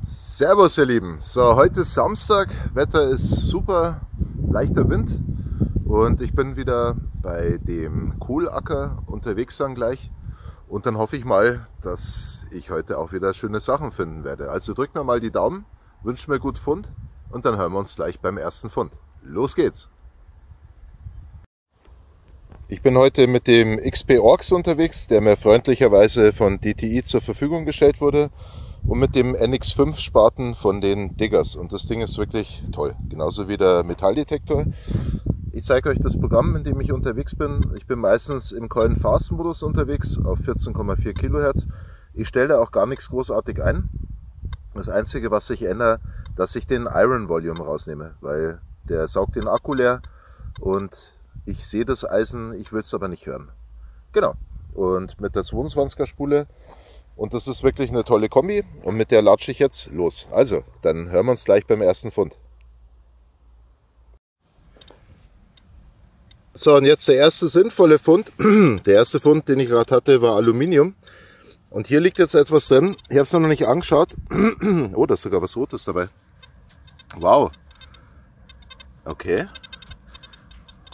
Servus ihr Lieben, so heute ist Samstag, Wetter ist super, leichter Wind und ich bin wieder bei dem Kohlacker unterwegs dann gleich und dann hoffe ich mal, dass ich heute auch wieder schöne Sachen finden werde. Also drückt mir mal die Daumen, wünscht mir gut Fund und dann hören wir uns gleich beim ersten Fund. Los geht's! Ich bin heute mit dem XP Orks unterwegs, der mir freundlicherweise von DTI zur Verfügung gestellt wurde. Und mit dem NX5 Spaten von den Diggers. Und das Ding ist wirklich toll. Genauso wie der Metalldetektor. Ich zeige euch das Programm, in dem ich unterwegs bin. Ich bin meistens im Coil Fast Modus unterwegs auf 14,4 Kilohertz. Ich stelle da auch gar nichts großartig ein. Das Einzige, was sich ändert, dass ich den Iron Volume rausnehme. Weil der saugt den Akku leer und ich sehe das Eisen, ich will es aber nicht hören. Genau. Und mit der 22er Spule. Und das ist wirklich eine tolle Kombi und mit der latsche ich jetzt los. Also, dann hören wir uns gleich beim ersten Fund. So, und jetzt der erste sinnvolle Fund. Der erste Fund, den ich gerade hatte, war Aluminium. Und hier liegt jetzt etwas drin. Ich habe es noch nicht angeschaut. Oh, da ist sogar was Rotes dabei. Wow. Okay.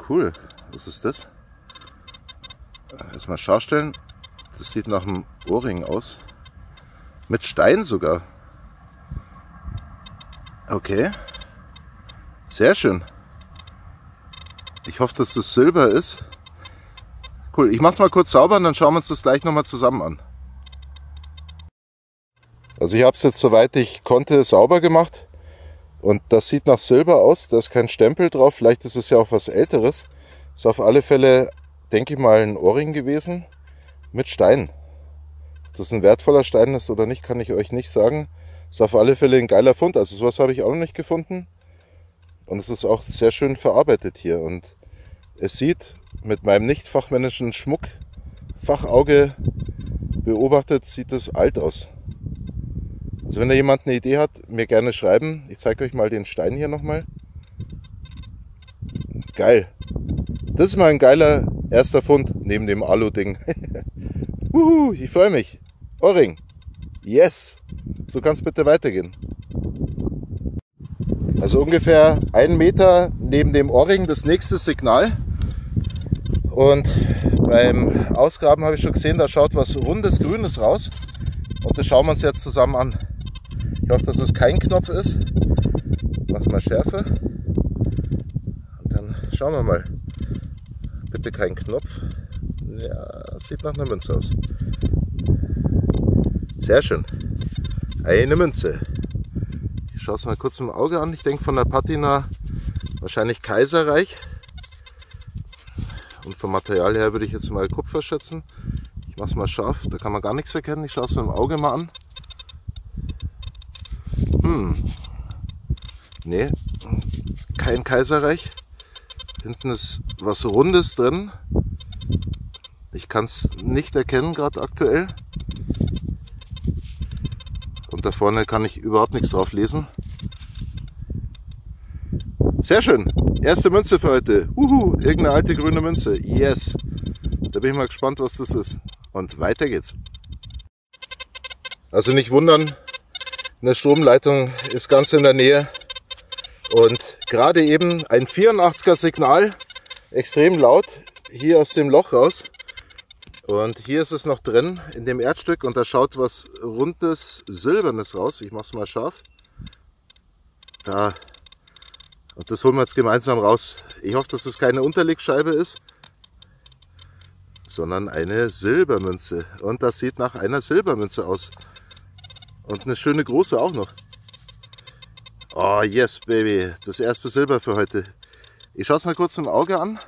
Cool. Was ist das? Erstmal scharf stellen. Das sieht nach einem Ohrring aus. Mit Stein sogar. Okay. Sehr schön. Ich hoffe, dass das Silber ist. Cool. Ich mache es mal kurz sauber und dann schauen wir uns das gleich nochmal zusammen an. Also ich habe es jetzt soweit ich konnte sauber gemacht. Und das sieht nach Silber aus. Da ist kein Stempel drauf. Vielleicht ist es ja auch was Älteres. Ist auf alle Fälle, denke ich mal, ein Ohrring gewesen. Mit Stein. Ob das ein wertvoller Stein ist oder nicht, kann ich euch nicht sagen. Ist auf alle Fälle ein geiler Fund. Also sowas habe ich auch noch nicht gefunden. Und es ist auch sehr schön verarbeitet hier. Und es sieht mit meinem nicht fachmännischen Fachauge beobachtet, sieht es alt aus. Also wenn da jemand eine Idee hat, mir gerne schreiben. Ich zeige euch mal den Stein hier nochmal. Geil. Das ist mal ein geiler erster Fund neben dem Alu-Ding. Ich freue mich. Ohrring. Yes. So kann es bitte weitergehen. Also ungefähr 1 Meter neben dem Ohrring das nächste Signal. Und beim Ausgraben habe ich schon gesehen, da schaut was rundes, grünes raus. Und das schauen wir uns jetzt zusammen an. Ich hoffe, dass es kein Knopf ist. Ich mache es mal schärfer. Und dann schauen wir mal. Bitte kein Knopf. Ja, sieht nach einer Münze aus. Sehr schön. Eine Münze. Ich schaue es mal kurz im Auge an. Ich denke von der Patina wahrscheinlich Kaiserreich. Und vom Material her würde ich jetzt mal Kupfer schätzen. Ich mache es mal scharf. Da kann man gar nichts erkennen. Ich schaue es mit dem Auge mal an. Nee, kein Kaiserreich. Hinten ist was Rundes drin. Ich kann es nicht erkennen, gerade aktuell. Und da vorne kann ich überhaupt nichts drauf lesen. Sehr schön. Erste Münze für heute. Irgendeine alte grüne Münze. Yes. Da bin ich mal gespannt, was das ist. Und weiter geht's. Also nicht wundern, eine Stromleitung ist ganz in der Nähe. Und gerade eben ein 84er Signal, extrem laut, hier aus dem Loch raus. Und hier ist es noch drin in dem Erdstück und da schaut was rundes, silbernes raus. Ich mache es mal scharf. Da. Und das holen wir jetzt gemeinsam raus. Ich hoffe, dass das keine Unterlegscheibe ist, sondern eine Silbermünze. Und das sieht nach einer Silbermünze aus. Und eine schöne große auch noch. Oh yes, Baby. Das erste Silber für heute. Ich schaue es mal kurz im Auge an.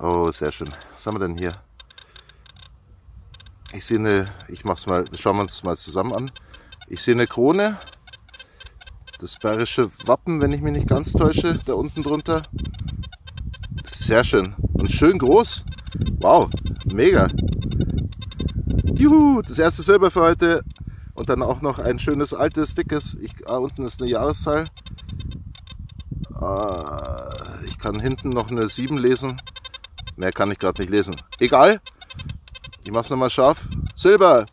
Oh, sehr schön. Was haben wir denn hier? Ich sehe eine, schauen wir uns mal zusammen an. Ich sehe eine Krone. Das bayerische Wappen, wenn ich mich nicht ganz täusche, da unten drunter. Sehr schön. Und schön groß. Wow, mega. Juhu, das erste Silber für heute. Und dann auch noch ein schönes altes, dickes. Unten ist eine Jahreszahl. Ich kann hinten noch eine 7 lesen. Mehr kann ich gerade nicht lesen. Egal. Ich mache es nochmal scharf. Silber!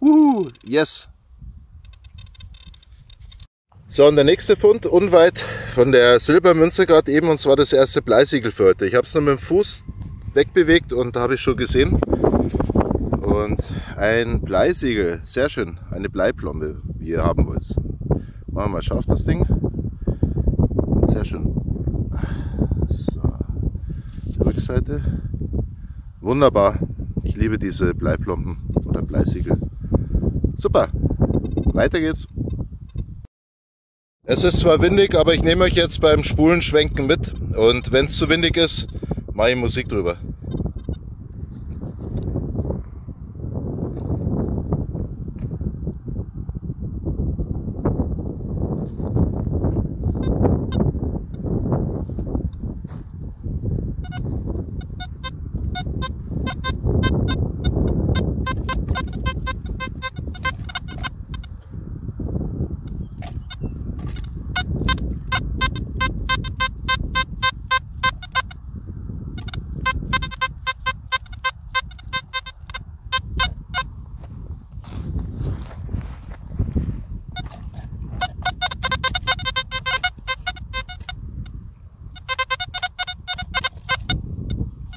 Yes! So, und der nächste Fund unweit von der Silbermünze gerade eben, und zwar das erste Bleisiegel für heute. Ich habe es nur mit dem Fuß wegbewegt und da habe ich schon gesehen. Und ein Bleisiegel, sehr schön, eine Bleiplombe, wie ihr haben wollt. Machen wir mal scharf das Ding. Sehr schön. So, die Rückseite. Wunderbar. Ich liebe diese Bleiplomben oder Bleisiegel. Super. Weiter geht's. Es ist zwar windig, aber ich nehme euch jetzt beim Spulenschwenken mit. Und wenn es zu windig ist, mache ich Musik drüber.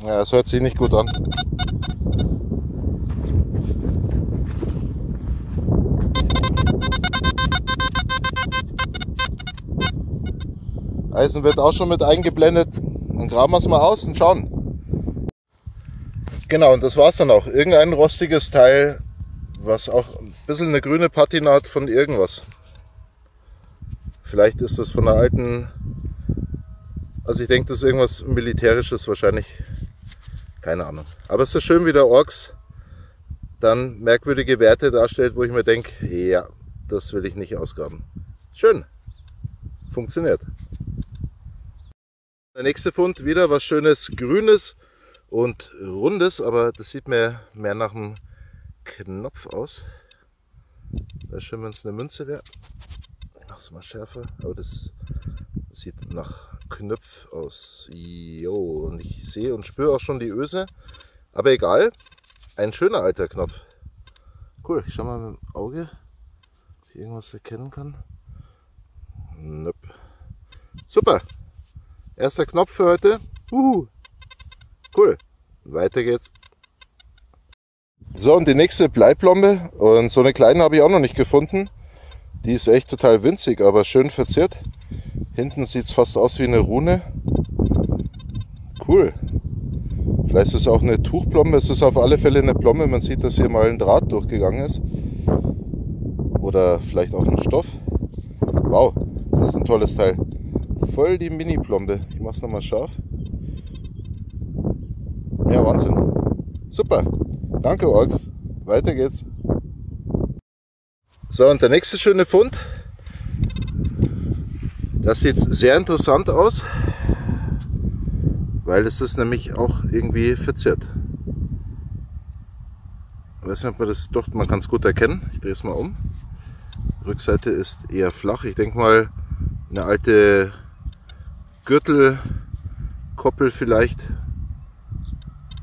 Ja, das hört sich nicht gut an. Eisen wird auch schon mit eingeblendet. Dann graben wir es mal aus und schauen. Genau, und das war's dann auch. Irgendein rostiges Teil, was auch ein bisschen eine grüne Patina hat von irgendwas. Vielleicht ist das von einer alten... Also ich denke, das ist irgendwas Militärisches wahrscheinlich. Keine Ahnung. Aber es ist schön, wie der Orks dann merkwürdige Werte darstellt, wo ich mir denke, ja, das will ich nicht ausgraben. Schön. Funktioniert. Der nächste Fund, wieder was Schönes, Grünes und Rundes, aber das sieht mir mehr nach einem Knopf aus. Wäre schön, wenn es eine Münze wäre. Ich mache es mal schärfer, aber das sieht nach Knopf aus. Jo, und ich sehe und spüre auch schon die Öse. Aber egal, ein schöner alter Knopf. Cool, ich schau mal mit dem Auge, ob ich irgendwas erkennen kann. Nope. Super, erster Knopf für heute. Cool, weiter geht's. So, und die nächste Bleiplombe. Und so eine kleine habe ich auch noch nicht gefunden. Die ist echt total winzig, aber schön verziert. Hinten sieht es fast aus wie eine Rune. Cool. Vielleicht ist es auch eine Tuchplombe. Es ist auf alle Fälle eine Plombe. Man sieht, dass hier mal ein Draht durchgegangen ist. Oder vielleicht auch ein Stoff. Wow, das ist ein tolles Teil. Voll die Mini-Plombe. Ich mache es nochmal scharf. Ja, Wahnsinn. Super. Danke, Orks. Weiter geht's. So, und der nächste schöne Fund. Das sieht sehr interessant aus, weil es ist nämlich auch irgendwie verziert. Ich weiß nicht, ob man das, doch, man kann es gut erkennen. Ich drehe es mal um. Die Rückseite ist eher flach. Ich denke mal, eine alte Gürtelkoppel vielleicht.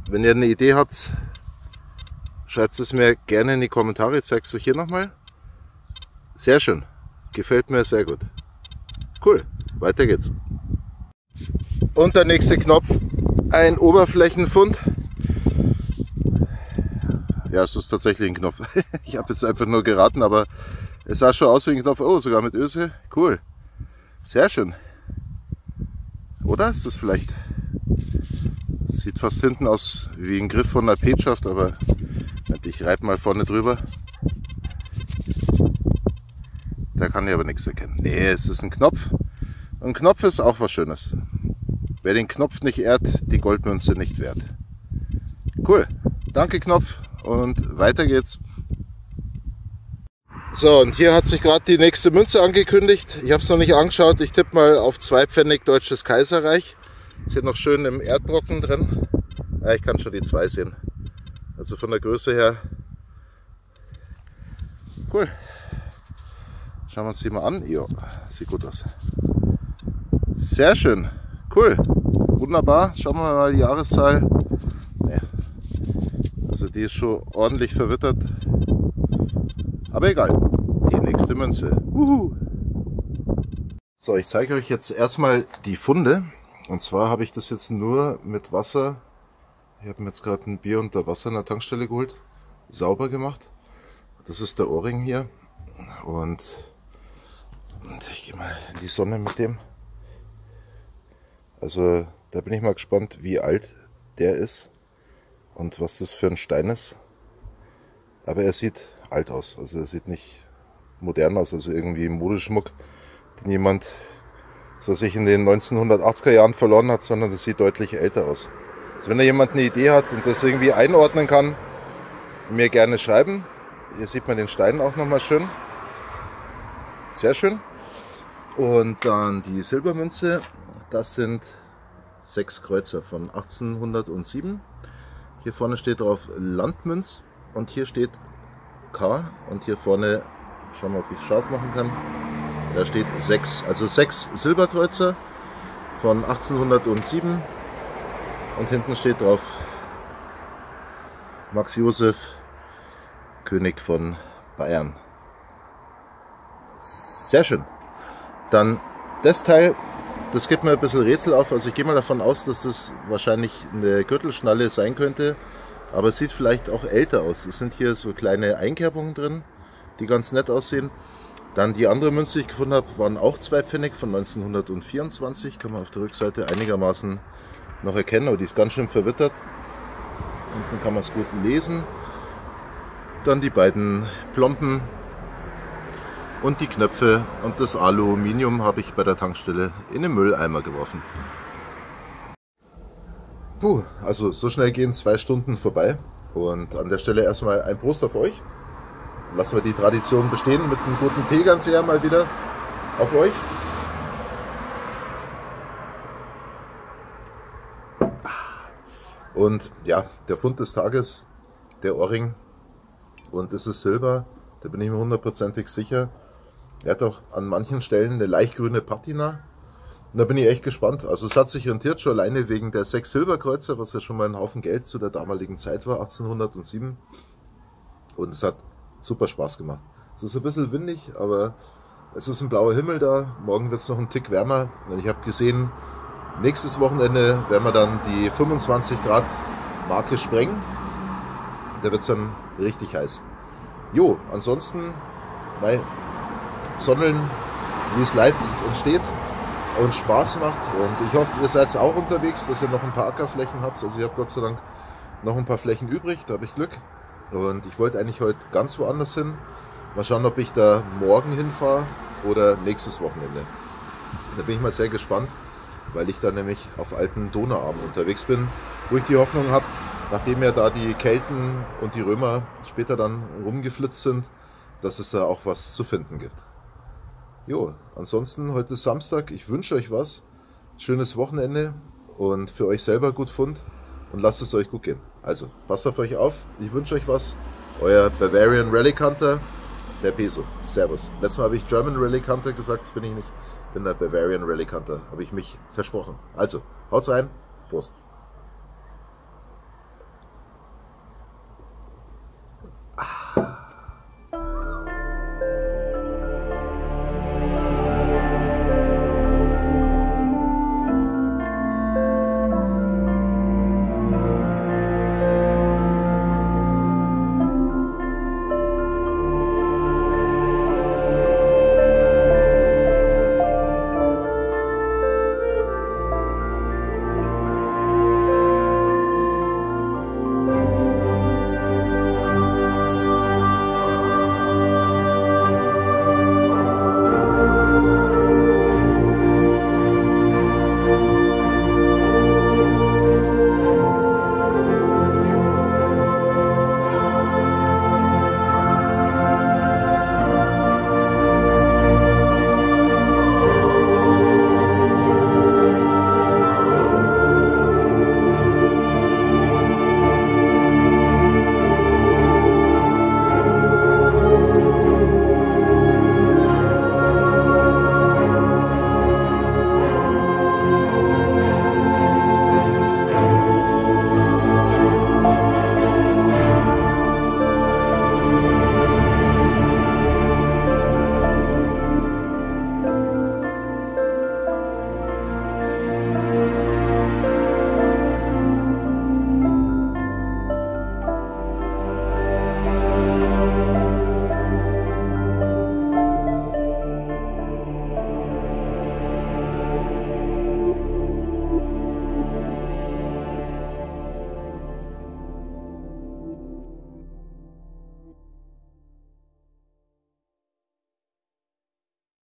Wenn ihr eine Idee habt, schreibt es mir gerne in die Kommentare. Ich zeige es euch hier nochmal. Sehr schön. Gefällt mir sehr gut. Cool, weiter geht's. Und der nächste Knopf, ein Oberflächenfund. Ja, es ist tatsächlich ein Knopf. Ich habe jetzt einfach nur geraten, aber es sah schon aus wie ein Knopf. Oh, sogar mit Öse. Cool. Sehr schön. Oder ist das vielleicht? Sieht fast hinten aus wie ein Griff von einer Petschaft, aber ich reibe mal vorne drüber. Da kann ich aber nichts erkennen. Nee, es ist ein Knopf. Ein Knopf ist auch was Schönes. Wer den Knopf nicht ehrt, die Goldmünze nicht wert. Cool. Danke, Knopf. Und weiter geht's. So, und hier hat sich gerade die nächste Münze angekündigt. Ich habe es noch nicht angeschaut. Ich tippe mal auf 2 Pfennig Deutsches Kaiserreich. Ist hier noch schön im Erdbrocken drin. Ja, ich kann schon die 2 sehen. Also von der Größe her. Cool. Schauen wir uns die mal an. Ja, sieht gut aus. Sehr schön. Cool. Wunderbar. Schauen wir mal die Jahreszahl. Nee. Also die ist schon ordentlich verwittert. Aber egal, die nächste Münze. Uhu. So, ich zeige euch jetzt erstmal die Funde. Und zwar habe ich das jetzt nur mit Wasser. Ich habe mir jetzt gerade ein Bier unter Wasser in der Tankstelle geholt. Sauber gemacht. Das ist der Ohrring hier. Und ich gehe mal in die Sonne mit dem. Also da bin ich mal gespannt, wie alt der ist und was das für ein Stein ist. Aber er sieht alt aus. Also er sieht nicht modern aus, also irgendwie Modeschmuck, den jemand so sich in den 1980er Jahren verloren hat, sondern das sieht deutlich älter aus. Also wenn da jemand eine Idee hat und das irgendwie einordnen kann, mir gerne schreiben. Hier sieht man den Stein auch nochmal schön. Sehr schön. Und dann die Silbermünze, das sind 6 Kreuzer von 1807. Hier vorne steht drauf Landmünz und hier steht K und hier vorne, schauen wir mal, ob ich es scharf machen kann, da steht 6. Also 6 Silberkreuzer von 1807 und hinten steht drauf Max Joseph, König von Bayern. Sehr schön. Dann das Teil, das gibt mir ein bisschen Rätsel auf. Also ich gehe mal davon aus, dass das wahrscheinlich eine Gürtelschnalle sein könnte. Aber es sieht vielleicht auch älter aus. Es sind hier so kleine Einkerbungen drin, die ganz nett aussehen. Dann die andere Münze, die ich gefunden habe, waren auch 2 Pfennig von 1924. Kann man auf der Rückseite einigermaßen noch erkennen, aber die ist ganz schön verwittert. Unten kann man es gut lesen. Dann die beiden Plomben. Und die Knöpfe und das Aluminium habe ich bei der Tankstelle in den Mülleimer geworfen. Puh, also so schnell gehen 2 Stunden vorbei. Und an der Stelle erstmal ein Prost auf euch. Lassen wir die Tradition bestehen mit einem guten Tegernseher mal wieder auf euch. Und ja, der Fund des Tages, der Ohrring. Und es ist Silber, da bin ich mir hundertprozentig sicher. Er hat auch an manchen Stellen eine leicht grüne Patina. Und da bin ich echt gespannt. Also es hat sich rentiert schon alleine wegen der 6 Silberkreuzer, was ja schon mal ein Haufen Geld zu der damaligen Zeit war, 1807. Und es hat super Spaß gemacht. Es ist ein bisschen windig, aber es ist ein blauer Himmel da. Morgen wird es noch einen Tick wärmer. Und ich habe gesehen, nächstes Wochenende werden wir dann die 25 Grad Marke sprengen. Da wird es dann richtig heiß. Jo, ansonsten Sonneln, wie es leibt und steht und Spaß macht. Und ich hoffe, ihr seid auch unterwegs, dass ihr noch ein paar Ackerflächen habt. Also ich habe Gott sei Dank noch ein paar Flächen übrig, da habe ich Glück. Und ich wollte eigentlich heute ganz woanders hin. Mal schauen, ob ich da morgen hinfahre oder nächstes Wochenende. Da bin ich mal sehr gespannt, weil ich da nämlich auf alten Donauarmen unterwegs bin, wo ich die Hoffnung habe, nachdem ja da die Kelten und die Römer später dann rumgeflitzt sind, dass es da auch was zu finden gibt. Jo, ansonsten heute ist Samstag. Ich wünsche euch was. Schönes Wochenende und für euch selber gut Fund und lasst es euch gut gehen. Also, passt auf euch auf. Ich wünsche euch was. Euer Bavarian Relic Hunter, der Peso. Servus. Letztes Mal habe ich German Relic Hunter gesagt, das bin ich nicht. Ich bin der Bavarian Relic Hunter. Habe ich mich versprochen. Also, haut's rein. Prost.